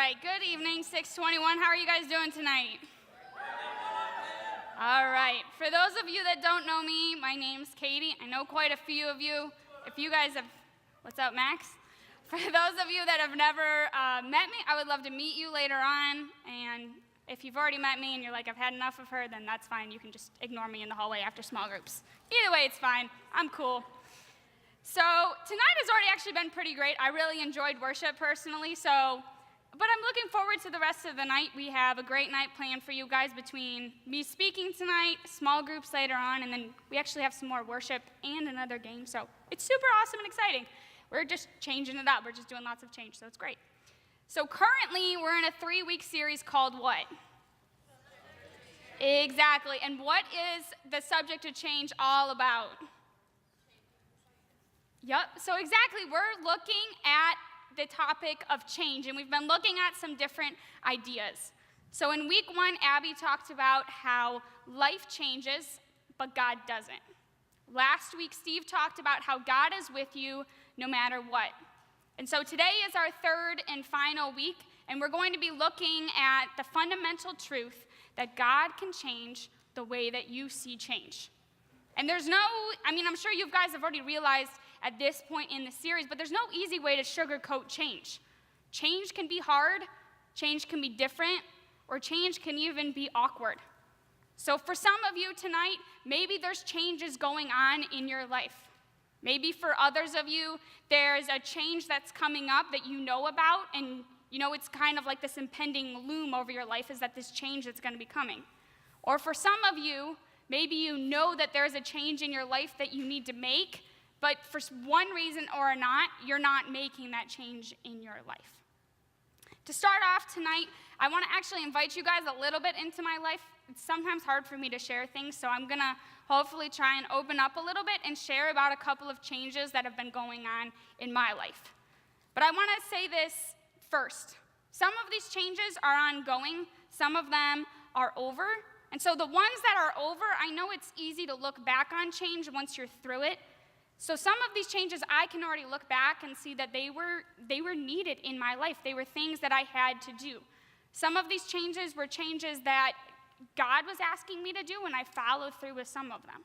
right, good evening, 621. How are you guys doing tonight? All right, for those of you that don't know me, my name's Katie. I know quite a few of you. If you guys have, what's up, Max? For those of you that have never met me, I would love to meet you later on. And if you've already met me and you're like, I've had enough of her, then that's fine. You can just ignore me in the hallway after small groups. Either way, it's fine. I'm cool. So tonight has already actually been pretty great. I really enjoyed worship personally, but I'm looking forward to the rest of the night. We have a great night planned for you guys between me speaking tonight, small groups later on, and then we actually have some more worship and another game. So it's super awesome and exciting. We're just changing it up. We're just doing lots of change, so it's great. So currently, we're in a 3-week series called what? Exactly. And what is the subject of change all about? Yep, so exactly, we're looking at the topic of change, and we've been looking at some different ideas. So in week 1, Abby talked about how life changes, but God doesn't. Last week, Steve talked about how God is with you no matter what. And so today is our 3rd and final week, and we're going to be looking at the fundamental truth that God can change the way that you see change. And I'm sure you guys have already realized at this point in the series, but there's no easy way to sugarcoat change. Change can be hard, change can be different, or change can even be awkward. So for some of you tonight, maybe there's changes going on in your life. Maybe for others of you, there's a change that's coming up that you know about, and it's kind of like this impending loom over your life, is that this change that's going to be coming. Or for some of you, maybe you know that there's a change in your life that you need to make, but for one reason or not, you're not making that change in your life. To start off tonight, I want to actually invite you guys a little bit into my life. It's sometimes hard for me to share things, so I'm going to hopefully try and open up a little bit and share about a couple of changes that have been going on in my life. But I want to say this first. Some of these changes are ongoing. Some of them are over. And so the ones that are over, I know it's easy to look back on change once you're through it. So some of these changes, I can already look back and see that they were needed in my life. They were things that I had to do. Some of these changes were changes that God was asking me to do, and I followed through with some of them.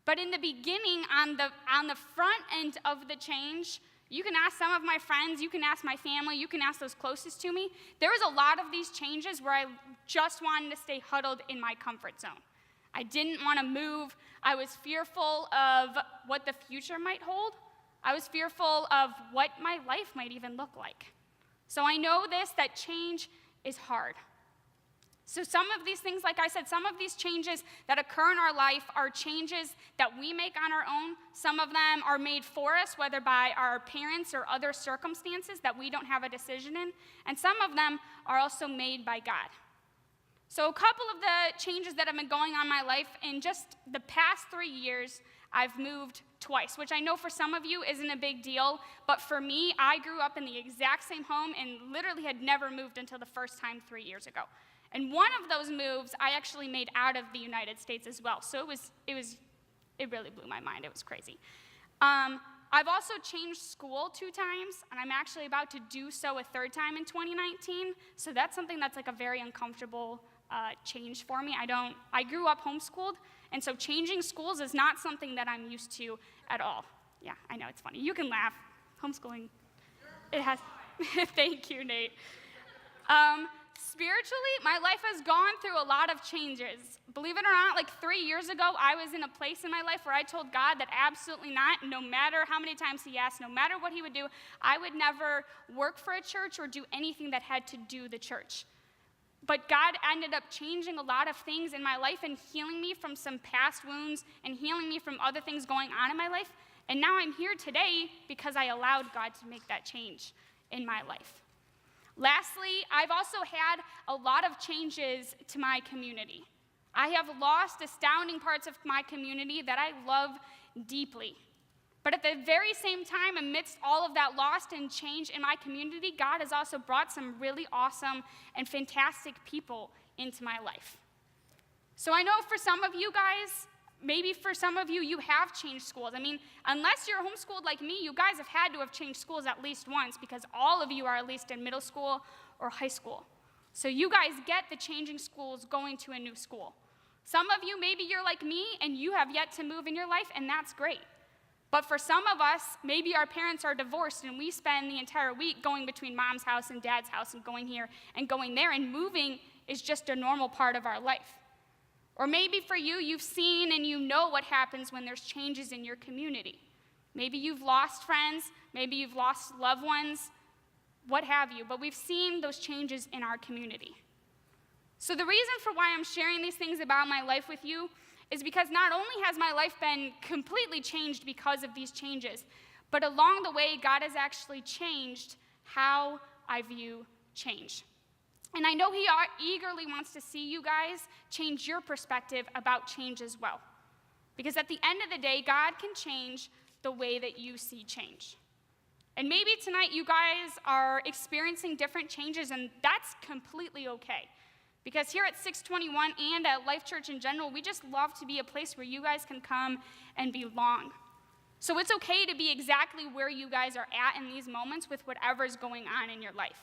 But in the beginning, on the front end of the change, you can ask some of my friends, you can ask my family, you can ask those closest to me. There was a lot of these changes where I just wanted to stay huddled in my comfort zone. I didn't want to move. I was fearful of what the future might hold. I was fearful of what my life might even look like. So I know that change is hard. So some of these things, like I said, some of these changes that occur in our life are changes that we make on our own. Some of them are made for us, whether by our parents or other circumstances that we don't have a decision in. And some of them are also made by God. So a couple of the changes that have been going on in my life, in just the past 3 years, I've moved twice, which I know for some of you isn't a big deal, but for me, I grew up in the exact same home and literally had never moved until the first time 3 years ago. And one of those moves I actually made out of the United States as well, so it really blew my mind. It was crazy. I've also changed school 2 times, and I'm actually about to do so a 3rd time in 2019, so that's something that's like a very uncomfortable change for me. I grew up homeschooled, and so changing schools is not something that I'm used to at all. Yeah, I know, it's funny. You can laugh. Homeschooling, it has, thank you, Nate. Spiritually, my life has gone through a lot of changes. Believe it or not, like 3 years ago, I was in a place in my life where I told God that absolutely not, no matter how many times he asked, no matter what he would do, I would never work for a church or do anything that had to do the church. But God ended up changing a lot of things in my life and healing me from some past wounds and healing me from other things going on in my life. And now I'm here today because I allowed God to make that change in my life. Lastly, I've also had a lot of changes to my community. I have lost astounding parts of my community that I love deeply. But at the very same time, amidst all of that loss and change in my community, God has also brought some really awesome and fantastic people into my life. So I know for some of you guys, Maybe for some of you, you have changed schools. I mean, unless you're homeschooled like me, you guys have had to have changed schools at least once because all of you are at least in middle school or high school. So you guys get the changing schools going to a new school. Some of you, maybe you're like me and you have yet to move in your life, and that's great. But for some of us, maybe our parents are divorced and we spend the entire week going between mom's house and dad's house and going here and going there, and moving is just a normal part of our life. Or maybe for you, you've seen and you know what happens when there's changes in your community. Maybe you've lost friends, maybe you've lost loved ones, what have you, but we've seen those changes in our community. So the reason for why I'm sharing these things about my life with you is because not only has my life been completely changed because of these changes, but along the way, God has actually changed how I view change. And I know He eagerly wants to see you guys change your perspective about change as well. Because at the end of the day, God can change the way that you see change. And maybe tonight you guys are experiencing different changes, and that's completely okay. Because here at 621 and at Life Church in general, we just love to be a place where you guys can come and belong. So it's okay to be exactly where you guys are at in these moments with whatever's going on in your life.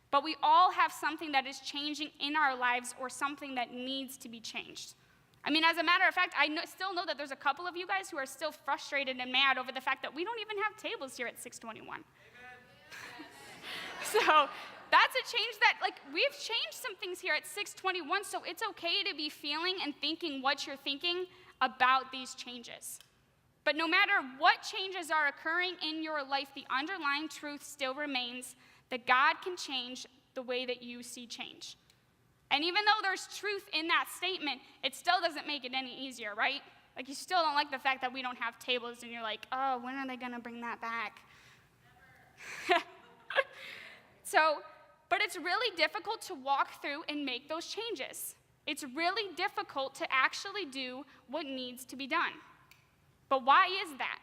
But we all have something that is changing in our lives or something that needs to be changed. I mean, as a matter of fact, still know that there's a couple of you guys who are still frustrated and mad over the fact that we don't even have tables here at 621. So that's a change that, we've changed some things here at 621, so it's okay to be feeling and thinking what you're thinking about these changes. But no matter what changes are occurring in your life, the underlying truth still remains that God can change the way that you see change. And even though there's truth in that statement, it still doesn't make it any easier, right? You still don't like the fact that we don't have tables, and you're like, oh, when are they going to bring that back? But it's really difficult to walk through and make those changes. It's really difficult to actually do what needs to be done. But why is that?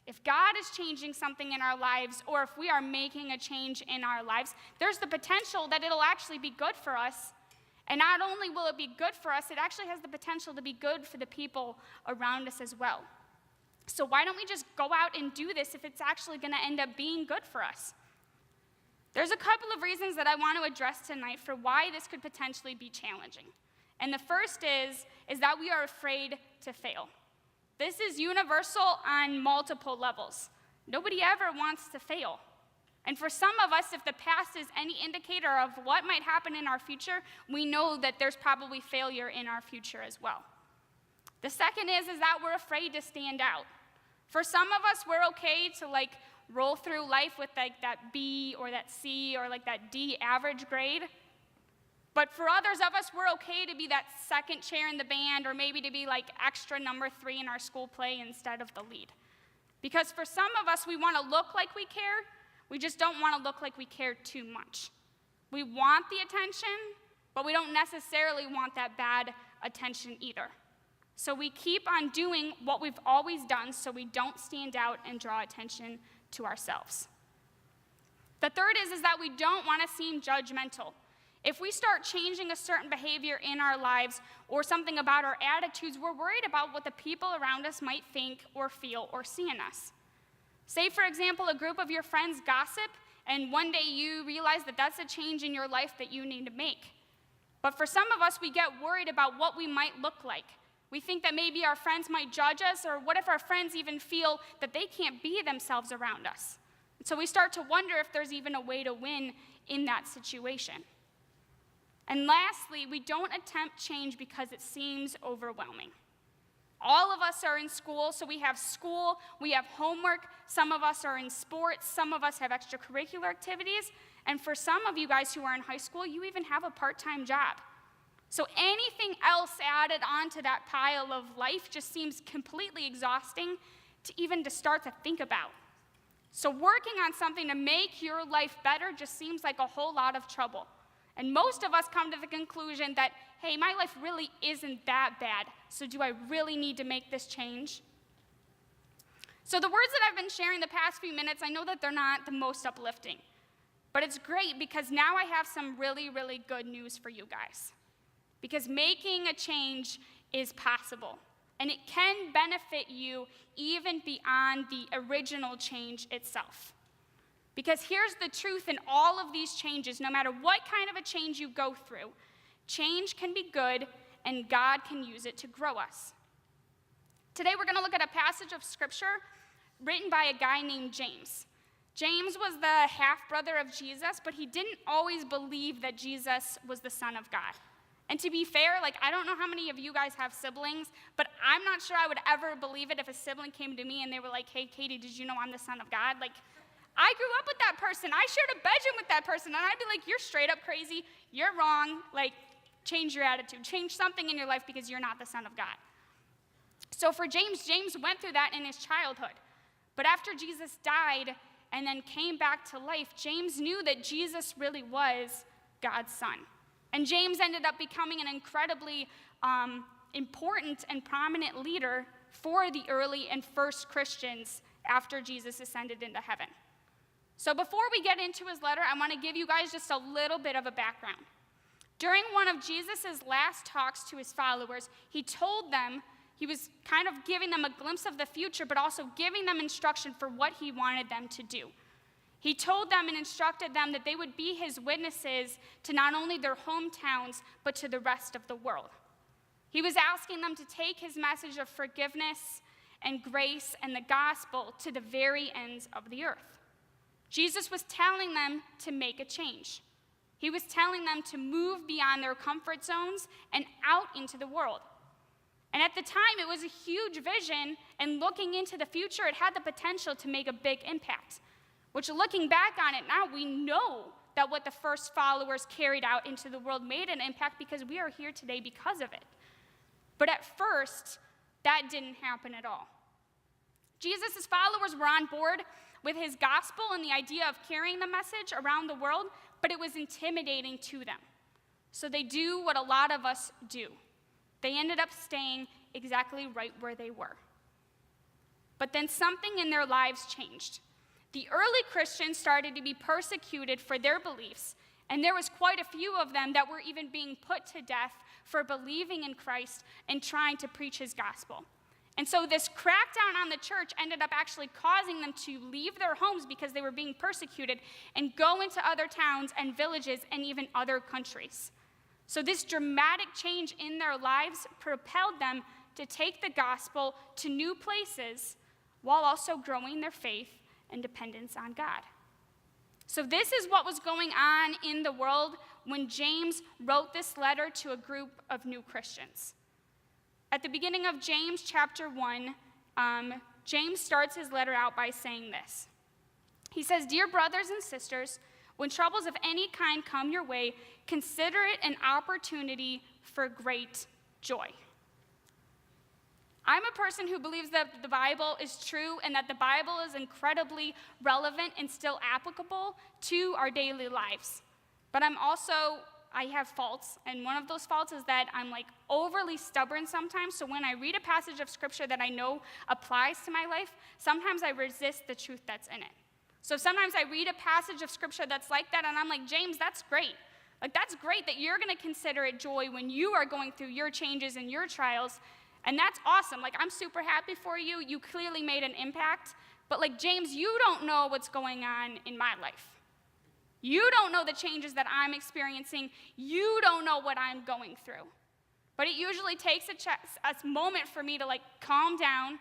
If God is changing something in our lives, or if we are making a change in our lives, there's the potential that it'll actually be good for us. And not only will it be good for us, it actually has the potential to be good for the people around us as well. So why don't we just go out and do this if it's actually going to end up being good for us? There's a couple of reasons that I want to address tonight for why this could potentially be challenging. And the first is that we are afraid to fail. This is universal on multiple levels. Nobody ever wants to fail. And for some of us, if the past is any indicator of what might happen in our future, we know that there's probably failure in our future as well. The second is that we're afraid to stand out. For some of us, we're okay to roll through life with that B or that C or that D average grade. But for others of us, we're okay to be that second chair in the band, or maybe to be extra number 3 in our school play instead of the lead. Because for some of us, we want to look like we care, we just don't want to look like we care too much. We want the attention, but we don't necessarily want that bad attention either. So we keep on doing what we've always done so we don't stand out and draw attention to ourselves. The third is that we don't want to seem judgmental. If we start changing a certain behavior in our lives or something about our attitudes, we're worried about what the people around us might think or feel or see in us. Say, for example, a group of your friends gossip, and one day you realize that that's a change in your life that you need to make. But for some of us, we get worried about what we might look like. We think that maybe our friends might judge us, or what if our friends even feel that they can't be themselves around us? So we start to wonder if there's even a way to win in that situation. And lastly, we don't attempt change because it seems overwhelming. All of us are in school, so we have homework, some of us are in sports, some of us have extracurricular activities, and for some of you guys who are in high school, you even have a part-time job. So anything else added onto that pile of life just seems completely exhausting to start to think about. So working on something to make your life better just seems like a whole lot of trouble. And most of us come to the conclusion that, hey, my life really isn't that bad, so do I really need to make this change? So the words that I've been sharing the past few minutes, I know that they're not the most uplifting, but it's great because now I have some really, really good news for you guys. Because making a change is possible. And it can benefit you even beyond the original change itself. Because here's the truth in all of these changes, no matter what kind of a change you go through, change can be good and God can use it to grow us. Today we're going to look at a passage of scripture written by a guy named James. James was the half-brother of Jesus, but he didn't always believe that Jesus was the Son of God. And to be fair, I don't know how many of you guys have siblings, but I'm not sure I would ever believe it if a sibling came to me and they were like, hey, Katie, did you know I'm the Son of God? I grew up with that person. I shared a bedroom with that person, and I'd be like, you're straight up crazy. You're wrong. Change your attitude. Change something in your life because you're not the Son of God. So for James, James went through that in his childhood. But after Jesus died and then came back to life, James knew that Jesus really was God's Son. And James ended up becoming an incredibly important and prominent leader for the early and first Christians after Jesus ascended into heaven. So before we get into his letter, I want to give you guys just a little bit of a background. During one of Jesus' last talks to his followers, he told them, he was kind of giving them a glimpse of the future, but also giving them instruction for what he wanted them to do. He told them and instructed them that they would be his witnesses to not only their hometowns, but to the rest of the world. He was asking them to take his message of forgiveness and grace and the gospel to the very ends of the earth. Jesus was telling them to make a change. He was telling them to move beyond their comfort zones and out into the world. And at the time, it was a huge vision, and looking into the future, it had the potential to make a big impact, which looking back on it now, we know that what the first followers carried out into the world made an impact because we are here today because of it. But at first, that didn't happen at all. Jesus' followers were on board with his gospel and the idea of carrying the message around the world, but it was intimidating to them. So they do what a lot of us do. They ended up staying exactly right where they were. But then something in their lives changed. The early Christians started to be persecuted for their beliefs, and there was quite a few of them that were even being put to death for believing in Christ and trying to preach his gospel. And so this crackdown on the church ended up actually causing them to leave their homes because they were being persecuted and go into other towns and villages and even other countries. So this dramatic change in their lives propelled them to take the gospel to new places while also growing their faith and dependence on God. So this is what was going on in the world when James wrote this letter to a group of new Christians. At the beginning of James chapter 1, James starts his letter out by saying this. He says, "Dear brothers and sisters, when troubles of any kind come your way, consider it an opportunity for great joy." I'm a person who believes that the Bible is true and that the Bible is incredibly relevant and still applicable to our daily lives. But I have faults, and one of those faults is that I'm overly stubborn sometimes, so when I read a passage of scripture that I know applies to my life, sometimes I resist the truth that's in it. So sometimes I read a passage of scripture that's like that, and I'm like, James, that's great. That's great that you're going to consider it joy when you are going through your changes and your trials, and that's awesome. I'm super happy for you. You clearly made an impact, but James, you don't know what's going on in my life. You don't know the changes that I'm experiencing. You don't know what I'm going through. But it usually takes a moment for me to calm down,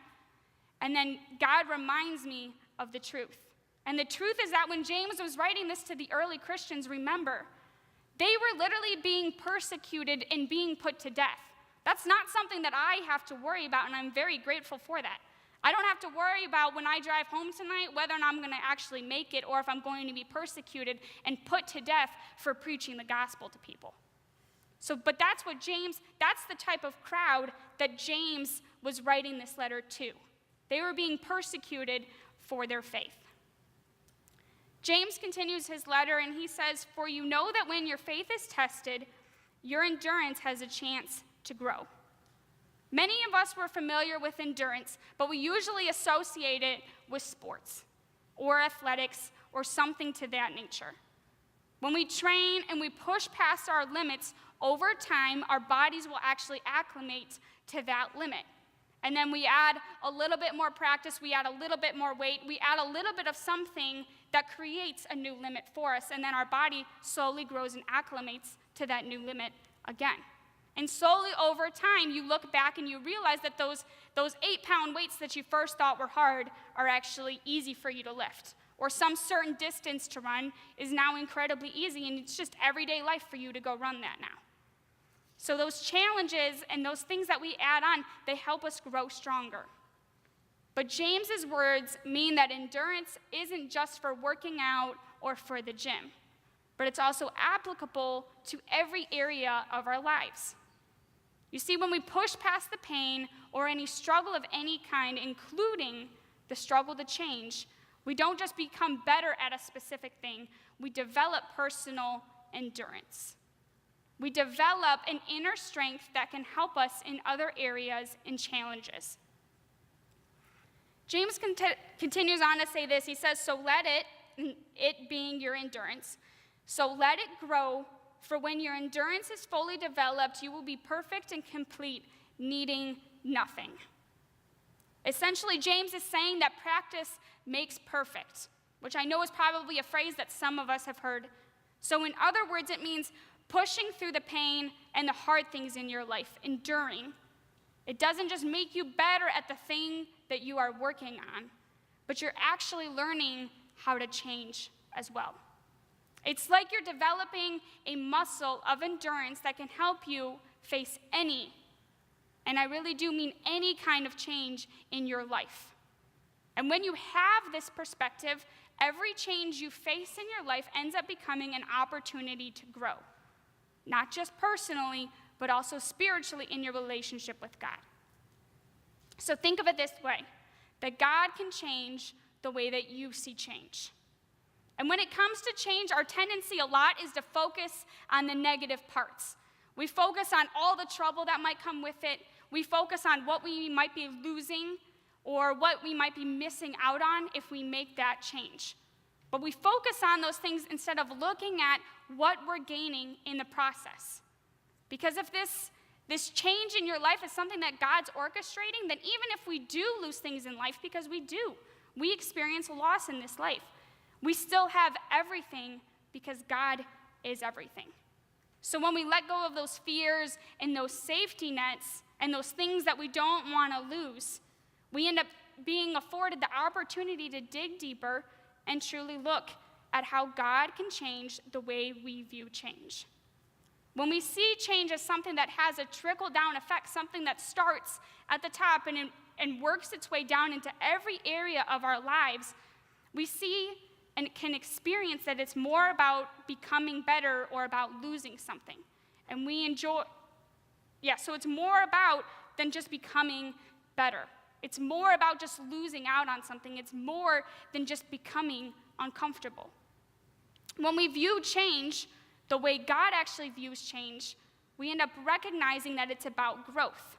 and then God reminds me of the truth. And the truth is that when James was writing this to the early Christians, remember, they were literally being persecuted and being put to death. That's not something that I have to worry about, and I'm very grateful for that. I don't have to worry about when I drive home tonight whether or not I'm going to actually make it or if I'm going to be persecuted and put to death for preaching the gospel to people. But that's the type of crowd that James was writing this letter to. They were being persecuted for their faith. James continues his letter and he says, "For you know that when your faith is tested, your endurance has a chance to grow." Many of us were familiar with endurance, but we usually associate it with sports or athletics or something to that nature. When we train and we push past our limits, over time, our bodies will actually acclimate to that limit. And then we add a little bit more practice, we add a little bit more weight, we add a little bit of something that creates a new limit for us, and then our body slowly grows and acclimates to that new limit again. And slowly over time, you look back and you realize that those 8-pound weights that you first thought were hard are actually easy for you to lift. Or some certain distance to run is now incredibly easy, and it's just everyday life for you to go run that now. So those challenges and those things that we add on, they help us grow stronger. But James's words mean that endurance isn't just for working out or for the gym, but it's also applicable to every area of our lives. You see, when we push past the pain or any struggle of any kind, including the struggle to change, we don't just become better at a specific thing, we develop personal endurance. We develop an inner strength that can help us in other areas and challenges. James continues on to say this. He says, so let it being your endurance, so let it grow, for when your endurance is fully developed, you will be perfect and complete, needing nothing. Essentially, James is saying that practice makes perfect, which I know is probably a phrase that some of us have heard. So in other words, it means pushing through the pain and the hard things in your life, enduring. It doesn't just make you better at the thing that you are working on, but you're actually learning how to change as well. It's like you're developing a muscle of endurance that can help you face any, and I really do mean any kind of change in your life. And when you have this perspective, every change you face in your life ends up becoming an opportunity to grow. Not just personally, but also spiritually in your relationship with God. So think of it this way, that God can change the way that you see change. And when it comes to change, our tendency a lot is to focus on the negative parts. We focus on all the trouble that might come with it. We focus on what we might be losing or what we might be missing out on if we make that change. But we focus on those things instead of looking at what we're gaining in the process. Because if this change in your life is something that God's orchestrating, then even if we do lose things in life, because we do, we experience loss in this life, we still have everything because God is everything. So when we let go of those fears and those safety nets and those things that we don't want to lose, we end up being afforded the opportunity to dig deeper and truly look at how God can change the way we view change. When we see change as something that has a trickle-down effect, something that starts at the top and works its way down into every area of our lives, we see and can experience that it's more about becoming better or about losing something. And we enjoy, so it's more about than just becoming better. It's more about just losing out on something. It's more than just becoming uncomfortable. When we view change the way God actually views change, we end up recognizing that it's about growth.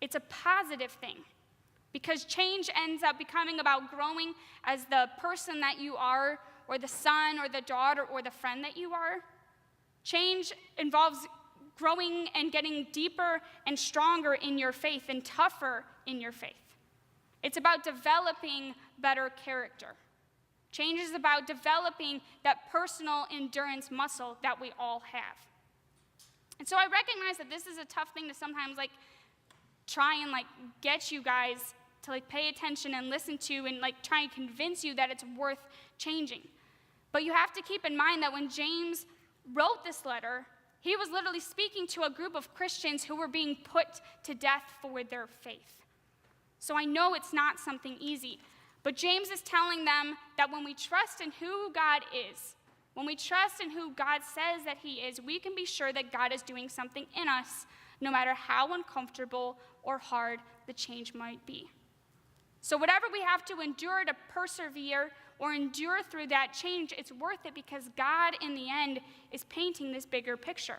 It's a positive thing. Because change ends up becoming about growing as the person that you are, or the son, or the daughter, or the friend that you are. Change involves growing and getting deeper and stronger in your faith and tougher in your faith. It's about developing better character. Change is about developing that personal endurance muscle that we all have. And so I recognize that this is a tough thing to sometimes try and get you guys to pay attention and listen to and try and convince you that it's worth changing. But you have to keep in mind that when James wrote this letter, he was literally speaking to a group of Christians who were being put to death for their faith. So I know it's not something easy, but James is telling them that when we trust in who God is, when we trust in who God says that he is, we can be sure that God is doing something in us, no matter how uncomfortable or hard the change might be. So whatever we have to endure to persevere or endure through that change, it's worth it because God, in the end, is painting this bigger picture.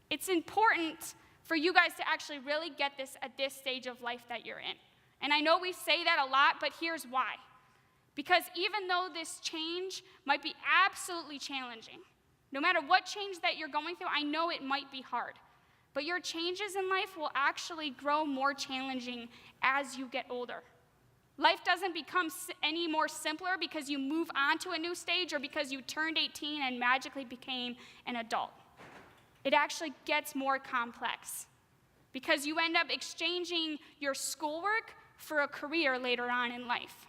It's important for you guys to actually really get this at this stage of life that you're in. And I know we say that a lot, but here's why. Because even though this change might be absolutely challenging, no matter what change that you're going through, I know it might be hard. But your changes in life will actually grow more challenging as you get older. Life doesn't become any more simpler because you move on to a new stage or because you turned 18 and magically became an adult. It actually gets more complex because you end up exchanging your schoolwork for a career later on in life.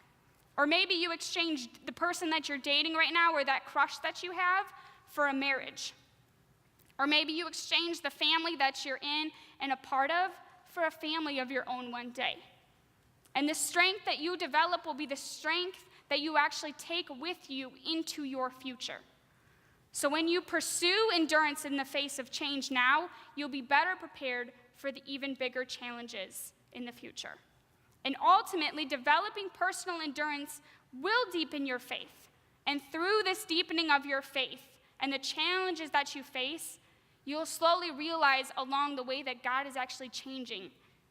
Or maybe you exchange the person that you're dating right now or that crush that you have for a marriage. Or maybe you exchange the family that you're in and a part of for a family of your own one day. And the strength that you develop will be the strength that you actually take with you into your future. So when you pursue endurance in the face of change now, you'll be better prepared for the even bigger challenges in the future. And ultimately, developing personal endurance will deepen your faith. And through this deepening of your faith and the challenges that you face, you'll slowly realize along the way that God is actually changing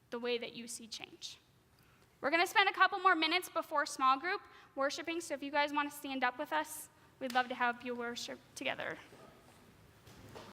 the way that you see change. We're going to spend a couple more minutes before small group worshiping, so if you guys want to stand up with us, we'd love to have you worship together.